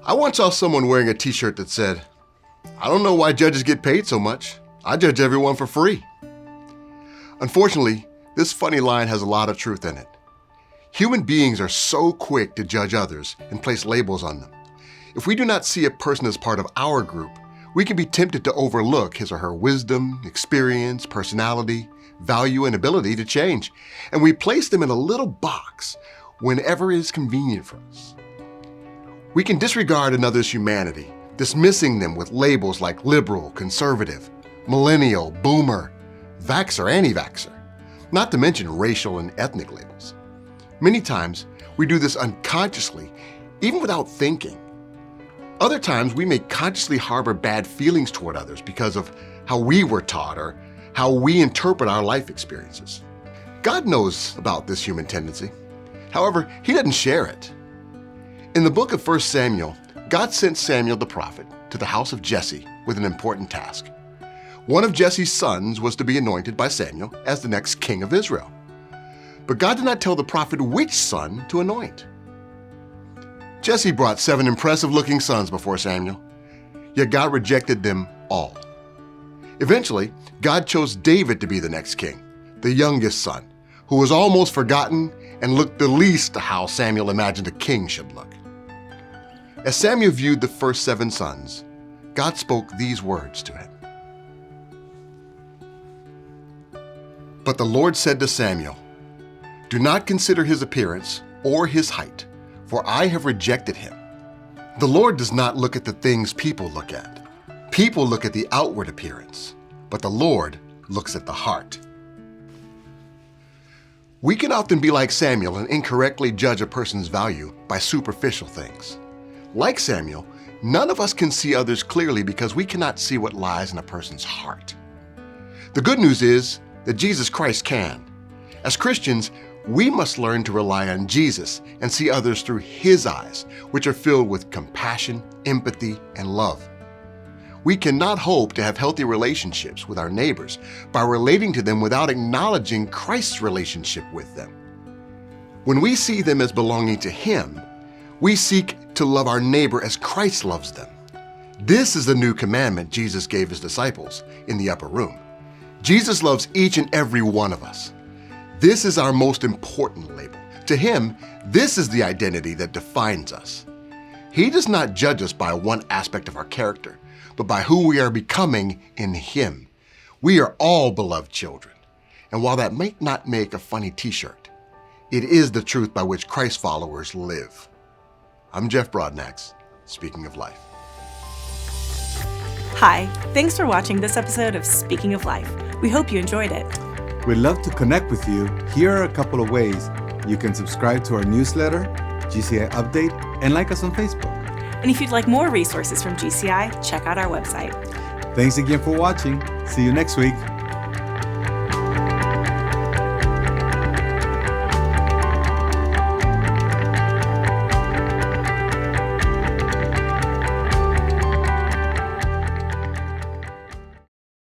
I once saw someone wearing a t-shirt that said, "I don't know why judges get paid so much. I judge everyone for free." Unfortunately, this funny line has a lot of truth in it. Human beings are so quick to judge others and place labels on them. If we do not see a person as part of our group, we can be tempted to overlook his or her wisdom, experience, personality, value, and ability to change, and we place them in a little box whenever it is convenient for us. We can disregard another's humanity, dismissing them with labels like liberal, conservative, millennial, boomer, vaxxer, anti-vaxxer, not to mention racial and ethnic labels. Many times, we do this unconsciously, even without thinking. Other times, we may consciously harbor bad feelings toward others because of how we were taught or how we interpret our life experiences. God knows about this human tendency. However, He doesn't share it. In the book of 1 Samuel, God sent Samuel the prophet to the house of Jesse with an important task. One of Jesse's sons was to be anointed by Samuel as the next king of Israel. But God did not tell the prophet which son to anoint. Jesse brought 7 impressive-looking sons before Samuel, yet God rejected them all. Eventually, God chose David to be the next king, the youngest son, who was almost forgotten and looked the least to how Samuel imagined a king should look. As Samuel viewed the first 7 sons, God spoke these words to him. But the Lord said to Samuel, "Do not consider his appearance or his height, for I have rejected him." The Lord does not look at the things people look at. People look at the outward appearance, but the Lord looks at the heart. We can often be like Samuel and incorrectly judge a person's value by superficial things. Like Samuel, none of us can see others clearly because we cannot see what lies in a person's heart. The good news is that Jesus Christ can. As Christians, we must learn to rely on Jesus and see others through His eyes, which are filled with compassion, empathy, and love. We cannot hope to have healthy relationships with our neighbors by relating to them without acknowledging Christ's relationship with them. When we see them as belonging to Him, we seek to love our neighbor as Christ loves them. This is the new commandment Jesus gave His disciples in the upper room. Jesus loves each and every one of us. This is our most important label. To Him, this is the identity that defines us. He does not judge us by one aspect of our character, but by who we are becoming in Him. We are all beloved children. And while that may not make a funny t-shirt, it is the truth by which Christ followers live. I'm Jeff Broadnax, Speaking of Life. Hi, thanks for watching this episode of Speaking of Life. We hope you enjoyed it. We'd love to connect with you. Here are a couple of ways. You can subscribe to our newsletter, GCI Update, and like us on Facebook. And if you'd like more resources from GCI, check out our website. Thanks again for watching. See you next week.